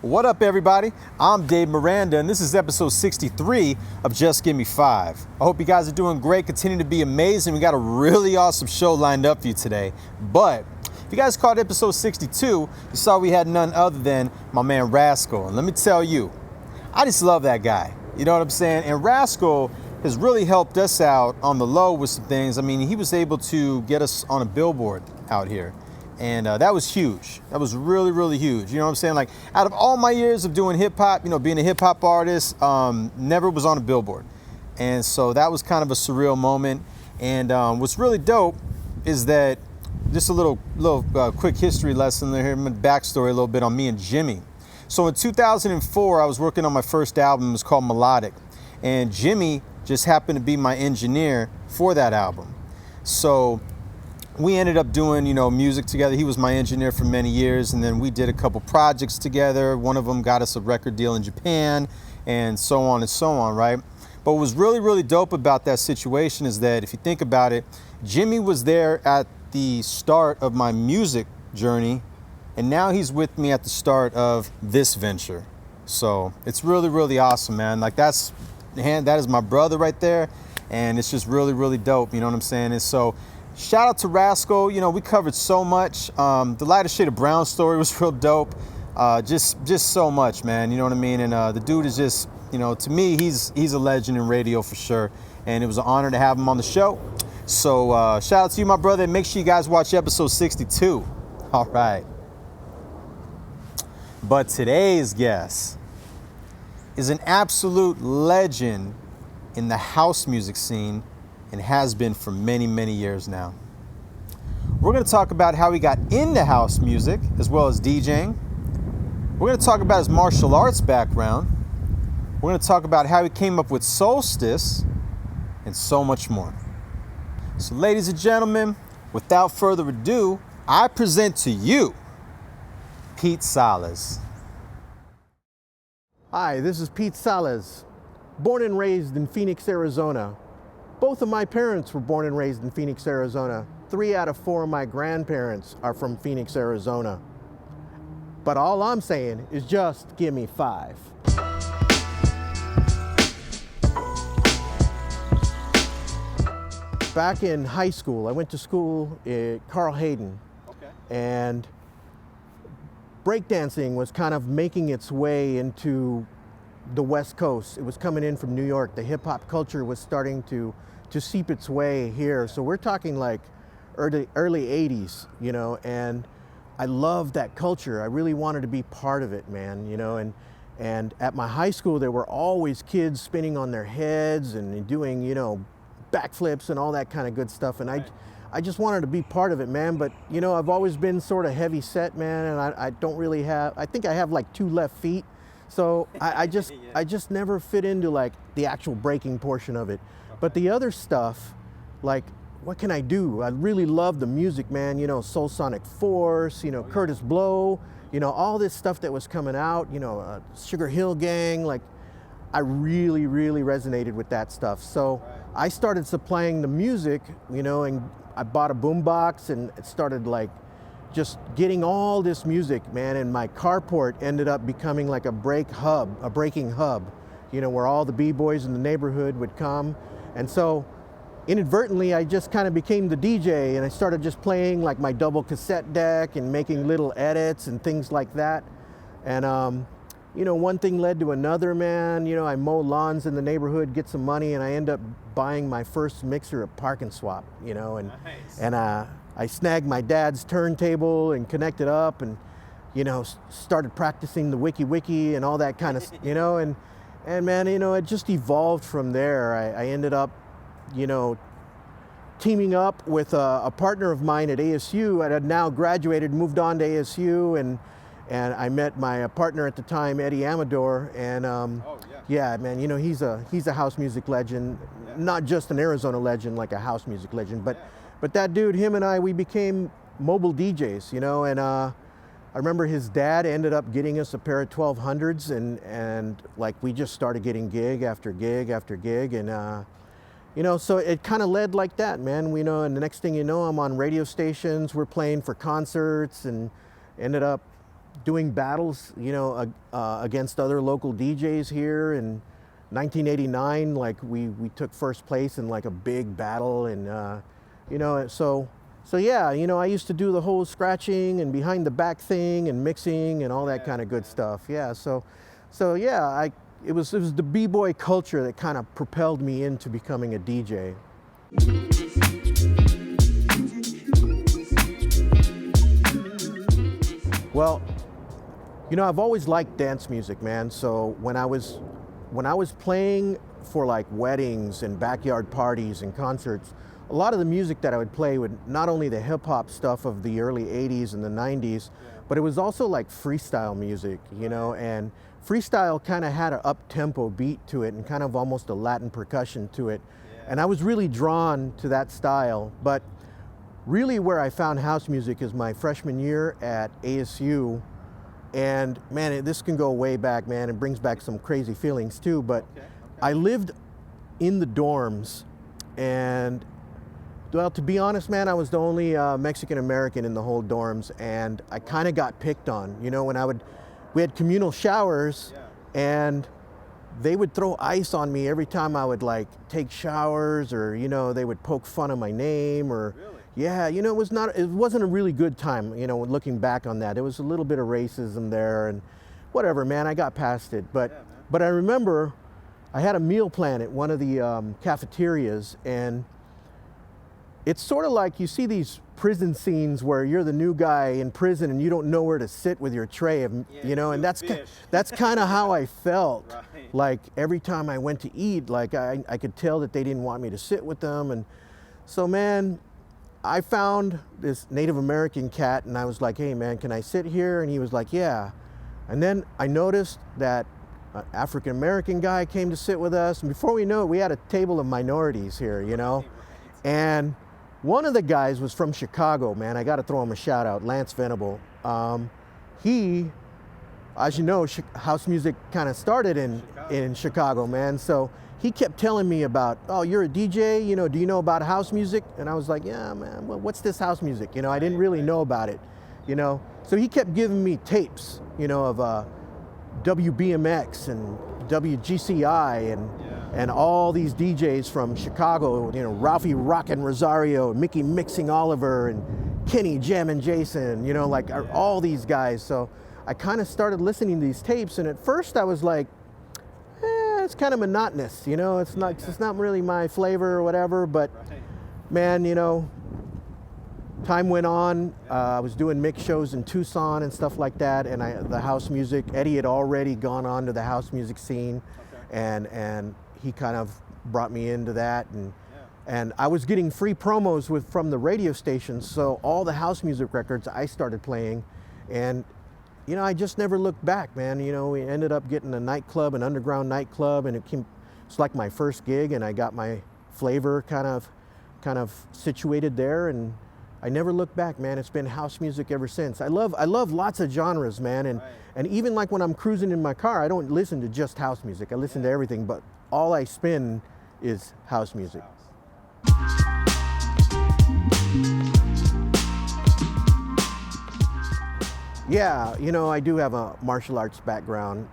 What up, everybody? I'm Dave Miranda, and this is episode 63 of Just Give Me 5. I hope you guys are doing great, continue to be amazing. We got a really awesome show lined up for you today. But if you guys caught episode 62, you saw we had none other than my man Rascal. And let me tell you, I just love that guy. You know what I'm saying? And Rascal has really helped us out on the low with some things. I mean, he was able to get us on a billboard out here. And that was huge. That was really, really huge. You know what I'm saying? Like, out of all my years of doing hip hop, you know, being a hip hop artist, never was on a billboard. And so that was kind of a surreal moment. And what's really dope is that, just a little quick history lesson there, my backstory a little bit on me and Jimmy. So in 2004, I was working on my first album. It was called Melodic. And Jimmy just happened to be my engineer for that album. So we ended up doing, you know, music together. He was my engineer for many years, and then we did a couple projects together. One of them got us a record deal in Japan, and so on, right? But what was really, really dope about that situation is that, if you think about it, Jimmy was there at the start of my music journey, and now he's with me at the start of this venture. So it's really, really awesome, man. Like, that is my brother right there, and it's just really, really dope, you know what I'm saying? And so shout out to Rascal. You know, we covered so much. The Lighter Shade of Brown story was real dope. Just so much, man. You know what I mean? And the dude is just, you know, to me, he's a legend in radio for sure. And it was an honor to have him on the show. So shout out to you, my brother. And make sure you guys watch episode 62. All right. But today's guest is an absolute legend in the house music scene, and has been for many, many years now. We're gonna talk about how he got into house music, as well as DJing. We're gonna talk about his martial arts background. We're gonna talk about how he came up with Solstice, and so much more. So ladies and gentlemen, without further ado, I present to you, Pete Salas. Hi, this is Pete Salas, born and raised in Phoenix, Arizona. Both of my parents were born and raised in Phoenix, Arizona. 3 out of 4 of my grandparents are from Phoenix, Arizona. But all I'm saying is just give me 5. Back in high school, I went to school at Carl Hayden. Okay. And breakdancing was kind of making its way into the West Coast. It was coming in from New York. The hip hop culture was starting to seep its way here. So we're talking like early 80s, you know, and I loved that culture. I really wanted to be part of it, man, you know, and at my high school, there were always kids spinning on their heads and doing, you know, backflips and all that kind of good stuff. And I just wanted to be part of it, man. But, you know, I've always been sort of heavy set, man, and I don't really have, I think I have like 2 left feet. So I just never fit into like the actual breaking portion of it. But the other stuff, like, what can I do? I really love the music, man. You know, Soul Sonic Force, you know, Curtis Blow, you know, all this stuff that was coming out, you know, Sugar Hill Gang. Like, I really, really resonated with that stuff. So I started supplying the music, you know, and I bought a boombox and started like just getting all this music, man. And my carport ended up becoming like a breaking hub, you know, where all the B-boys in the neighborhood would come. And so inadvertently, I just kind of became the DJ, and I started just playing like my double cassette deck and making little edits and things like that. And, you know, one thing led to another, man. You know, I mow lawns in the neighborhood, get some money, and I end up buying my first mixer at Park and Swap, you know, and, nice. And I snagged my dad's turntable and connected up and, you know, started practicing the wiki and all that kind of, you know, and man, you know, it just evolved from there. I ended up, you know, teaming up with a partner of mine at ASU. I had now graduated, moved on to ASU, and I met my partner at the time, Eddie Amador, and yeah, man, you know, he's a house music legend, not just an Arizona legend, like a house music legend, but that dude, him and I, we became mobile DJs, you know, and I remember his dad ended up getting us a pair of 1200s, and like we just started getting gig after gig after gig, and you know, so it kind of led like that, man. We know, and the next thing you know, I'm on radio stations. We're playing for concerts, and ended up doing battles, against other local DJs here. In 1989, like we took first place in like a big battle, and so yeah, I used to do the whole scratching and behind the back thing and mixing and all that kind of good stuff. Yeah, so yeah, it was the b-boy culture that kind of propelled me into becoming a DJ. Well, I've always liked dance music, man. So when I was playing for like weddings and backyard parties and concerts, a lot of the music that I would play would not only the hip hop stuff of the early 80s and the 90s, but it was also like freestyle music, and freestyle kind of had an up-tempo beat to it and kind of almost a Latin percussion to it. And I was really drawn to that style. But really where I found house music is my freshman year at ASU. And man, this can go way back, man. It brings back some crazy feelings too. But I lived in the dorms, and well, to be honest, man, I was the only Mexican American in the whole dorms, and I kind of got picked on. We had communal showers, and they would throw ice on me every time I would like take showers, or they would poke fun of my name, or yeah, it wasn't a really good time. Looking back on that, there was a little bit of racism there, and whatever, man. I got past it, but I remember I had a meal plan at one of the cafeterias, and it's sort of like you see these prison scenes where you're the new guy in prison and you don't know where to sit with your tray, and that's kind of how I felt. Right. Like every time I went to eat, like I could tell that they didn't want me to sit with them, and so man, I found this Native American cat, and I was like, hey man, can I sit here? And he was like, yeah. And then I noticed that an African American guy came to sit with us, and before we know it, we had a table of minorities here, and one of the guys was from Chicago, man. I got to throw him a shout out, Lance Venable. He, as you know, house music kind of started in Chicago, man. So he kept telling me about, oh, you're a DJ, do you know about house music? And I was like, yeah, man, well, what's this house music? I didn't really know about it, So he kept giving me tapes, of WBMX and WGCI and all these DJs from Chicago, Ralphie Rockin' Rosario, Mickey Mixing Oliver, and Kenny Jammin' Jason, all these guys. So I kind of started listening to these tapes, and at first I was like, it's kind of monotonous, it's not really my flavor or whatever, but man, time went on. I was doing mix shows in Tucson and stuff like that, and the house music, Eddie had already gone on to the house music scene, and he kind of brought me into that, and I was getting free promos from the radio stations, so all the house music records I started playing, and I just never looked back, man. We ended up getting a nightclub, an underground nightclub, and it's like my first gig, and I got my flavor kind of situated there, and I never looked back, man. It's been house music ever since. I love lots of genres, man, and even like when I'm cruising in my car, I don't listen to just house music. I listen to everything, but all I spin is house music. Yeah, I do have a martial arts background,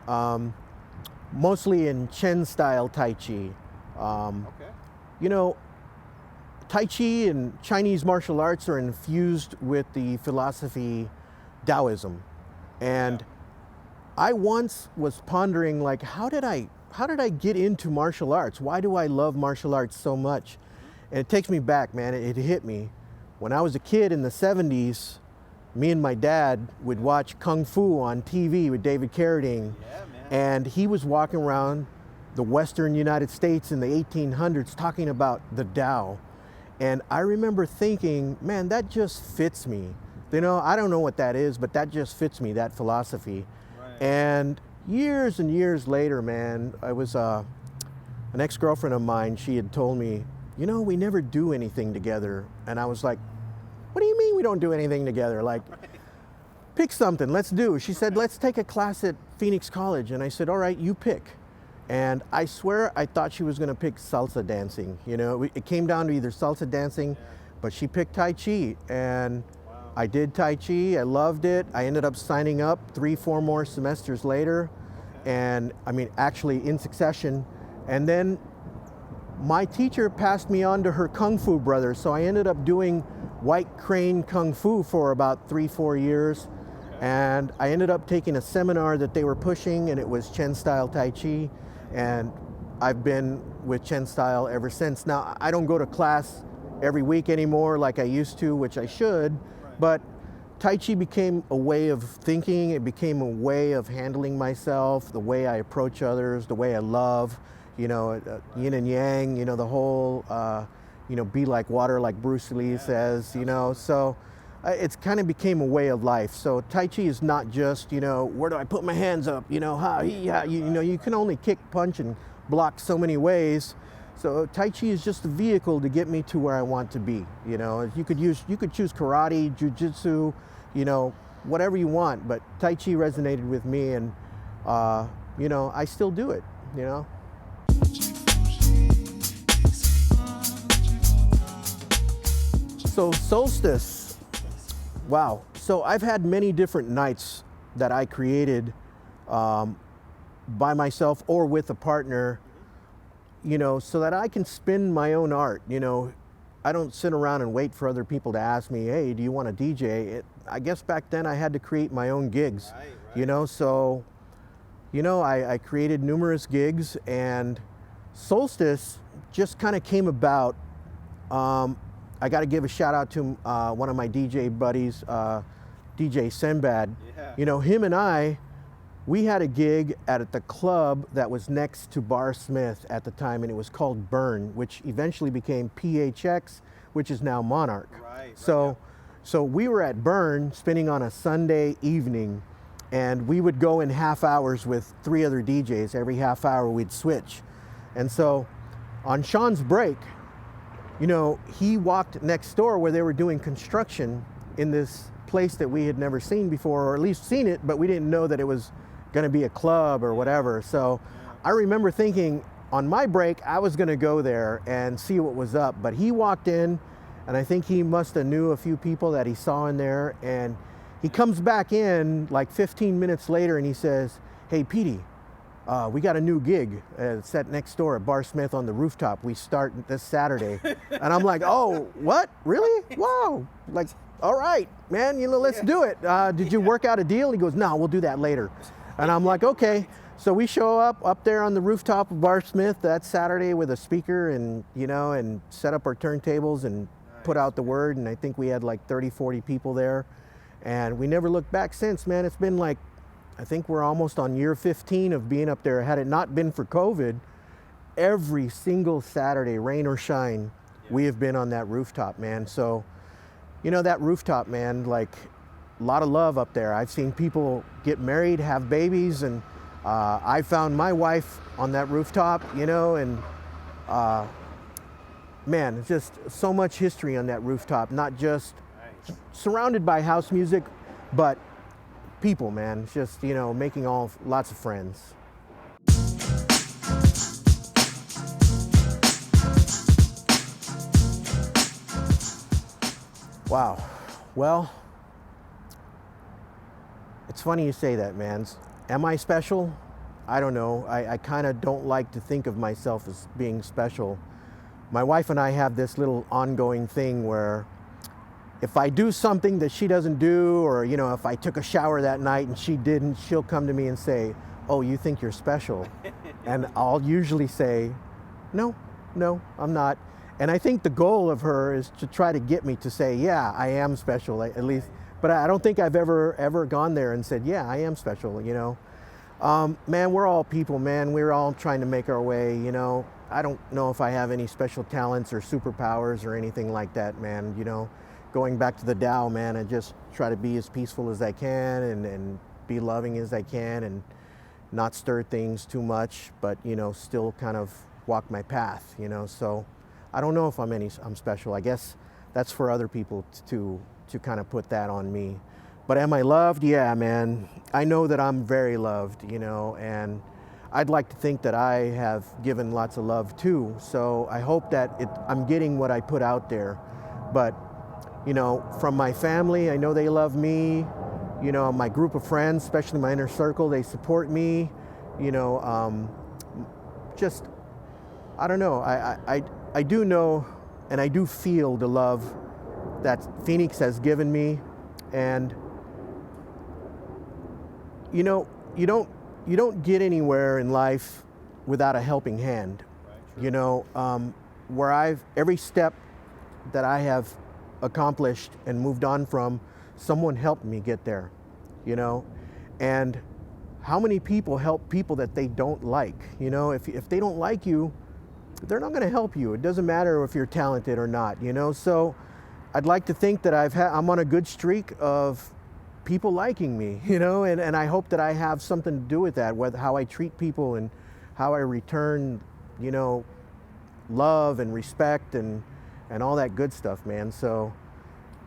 mostly in Chen style Tai Chi. Tai Chi and Chinese martial arts are infused with the philosophy Taoism. And I once was pondering, like, how did I get into martial arts? Why do I love martial arts so much? And it takes me back, man. It hit me. When I was a kid in the 70s, me and my dad would watch Kung Fu on TV with David Carradine. And he was walking around the Western United States in the 1800s talking about the Tao. And I remember thinking, man, that just fits me. I don't know what that is, but that just fits me, that philosophy. Right. And years and years later, man, I was an ex-girlfriend of mine. She had told me, we never do anything together. And I was like, what do you mean we don't do anything together? Like, pick something, let's do. She said, let's take a class at Phoenix College. And I said, all right, you pick. And I swear I thought she was gonna pick salsa dancing. It came down to either salsa dancing, but she picked Tai Chi. And I did Tai Chi, I loved it. I ended up signing up 3-4 more semesters later, and I mean, actually in succession. And then my teacher passed me on to her Kung Fu brother, so I ended up doing White Crane Kung Fu for about 3-4 years. And I ended up taking a seminar that they were pushing, and it was Chen style Tai Chi, and I've been with Chen style ever since. Now, I don't go to class every week anymore like I used to, which I should, but Tai Chi became a way of thinking. It became a way of handling myself, the way I approach others, the way I love, yin and yang, the whole, be like water, like Bruce Lee says, so it's kind of became a way of life. So Tai Chi is not just, where do I put my hands up, you can only kick, punch, and block so many ways. So Tai Chi is just a vehicle to get me to where I want to be. You could choose karate, jujitsu, whatever you want, but Tai Chi resonated with me, and I still do it, So Solstice, wow. So I've had many different nights that I created by myself or with a partner, so that I can spin my own art. I don't sit around and wait for other people to ask me, hey, do you want to DJ? I guess back then I had to create my own gigs, so, I created numerous gigs, and Solstice just kind of came about. I got to give a shout out to one of my DJ buddies, DJ Sinbad. Him and I, we had a gig at the club that was next to Bar Smith at the time, and it was called Burn, which eventually became PHX, which is now Monarch. So we were at Burn spinning on a Sunday evening, and we would go in half hours with 3 other DJs. Every half hour we'd switch. And so on Sean's break, he walked next door where they were doing construction in this place that we had never seen before, or at least seen it, but we didn't know that it was going to be a club or whatever. So I remember thinking on my break, I was going to go there and see what was up. But he walked in, and I think he must have knew a few people that he saw in there. And he comes back in like 15 minutes later, and he says, hey, Petey, we got a new gig set next door at Bar Smith on the rooftop. We start this Saturday. And I'm like, oh, what? Really? Wow. Like, all right, man, let's do it. Did you work out a deal? He goes, no, we'll do that later. And I'm like, okay. So we show up there on the rooftop of Bar Smith that Saturday with a speaker, and, and set up our turntables and put out the word. And I think we had like 30, 40 people there. And we never looked back since, man. It's been like, I think we're almost on year 15 of being up there. Had it not been for COVID, every single Saturday, rain or shine, we have been on that rooftop, man. So, that rooftop, man, like a lot of love up there. I've seen people get married, have babies, and I found my wife on that rooftop, and man, it's just so much history on that rooftop, not just surrounded by house music, but people, man. It's just, making lots of friends. Wow. Well, it's funny you say that, man. Am I special? I don't know. I kind of don't like to think of myself as being special. My wife and I have this little ongoing thing where if I do something that she doesn't do, or, if I took a shower that night and she didn't, she'll come to me and say, oh, you think you're special? And I'll usually say, no, I'm not. And I think the goal of her is to try to get me to say, yeah, I am special, at least. But I don't think I've ever gone there and said, yeah, I am special, Man, we're all people, man. We're all trying to make our way, I don't know if I have any special talents or superpowers or anything like that, man, Going back to the Tao, man, I just try to be as peaceful as I can and be loving as I can and not stir things too much, but, still kind of walk my path, So I don't know if I'm special. I guess that's for other people to kind of put that on me. But am I loved? Yeah, man. I know that I'm very loved, and I'd like to think that I have given lots of love too. So I hope that I'm getting what I put out there. But you know, from my family. I know they love me. You know, my group of friends, especially my inner circle, they support me. You know, just, I don't know. I do know, and I do feel the love that Phoenix has given me. And you know, you don't get anywhere in life without a helping hand. You know, every step that I have accomplished and moved on from, someone helped me get there, you know. And how many people help people that they don't like? You know, if they don't like you, they're not going to help you. It doesn't matter if you're talented or not, you know. So I'd like to think that I'm on a good streak of people liking me, you know, and I hope that I have something to do with that, with how I treat people and how I return, you know, love and respect and all that good stuff, man. So,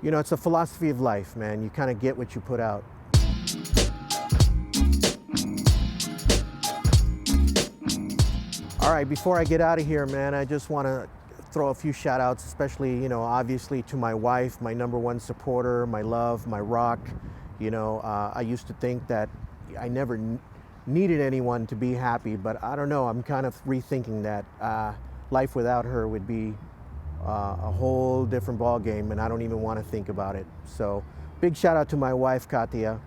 you know, it's a philosophy of life, man. You kind of get what you put out. All right, before I get out of here, man, I just want to throw a few shout outs, especially, you know, obviously to my wife, my #1 supporter, my love, my rock. You know, I used to think that I never needed anyone to be happy, but I don't know, I'm kind of rethinking that. Life without her would be a whole different ball game, and I don't even want to think about it. So big shout out to my wife, Katia.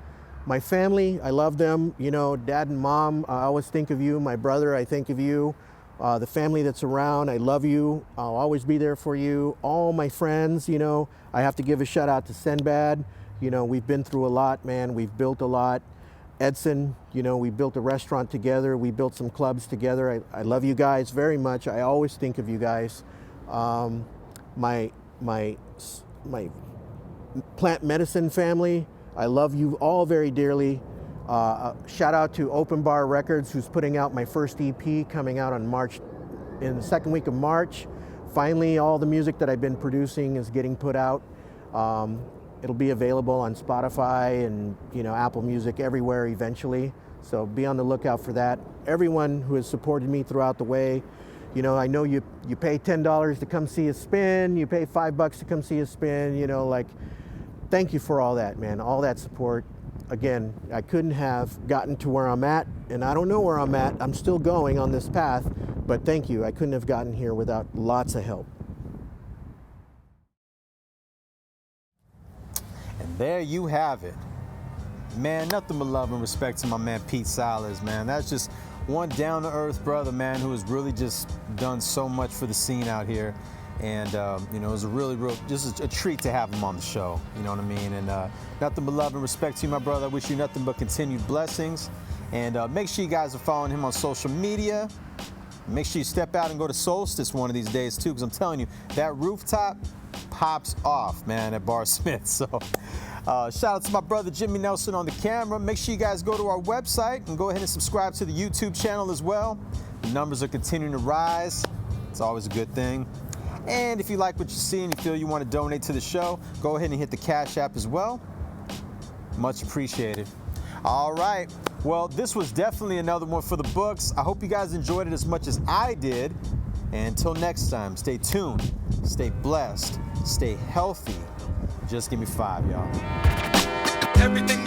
My family, I love them. You know, dad and mom, I always think of you. My brother, I think of you. The family that's around, I love you. I'll always be there for you. All my friends, you know, I have to give a shout out to Senbad. You know, we've been through a lot, man. We've built a lot. Edson, you know, we built a restaurant together. We built some clubs together. I love you guys very much. I always think of you guys. My plant medicine family, I love you all very dearly. Shout out to Open Bar Records, who's putting out my first EP coming out in the second week of March. Finally, all the music that I've been producing is getting put out. It'll be available on Spotify and, you know, Apple Music, everywhere eventually. So be on the lookout for that. Everyone who has supported me throughout the way, you know, I know you pay $10 to come see a spin, you pay $5 to come see a spin, you know, like, thank you for all that, man, all that support. Again, I couldn't have gotten to where I'm at, and I don't know where I'm at. I'm still going on this path, but thank you. I couldn't have gotten here without lots of help. And there you have it. Man, nothing but love and respect to my man Pete Salas, man. That's just one down-to-earth brother, man, who has really just done so much for the scene out here. And, you know, it was just a treat to have him on the show, you know what I mean? And nothing but love and respect to you, my brother. I wish you nothing but continued blessings. And make sure you guys are following him on social media. Make sure you step out and go to Solstice one of these days, too, because I'm telling you, that rooftop pops off, man, at Bar Smith. So shout out to my brother Jimmy Nelson on the camera. Make sure you guys go to our website and go ahead and subscribe to the YouTube channel as well. The numbers are continuing to rise. It's always a good thing. And if you like what you see and you feel you want to donate to the show, go ahead and hit the Cash App as well. Much appreciated. All right. Well, this was definitely another one for the books. I hope you guys enjoyed it as much as I did. And until next time, stay tuned, stay blessed, stay healthy. Just give me 5, y'all. Everything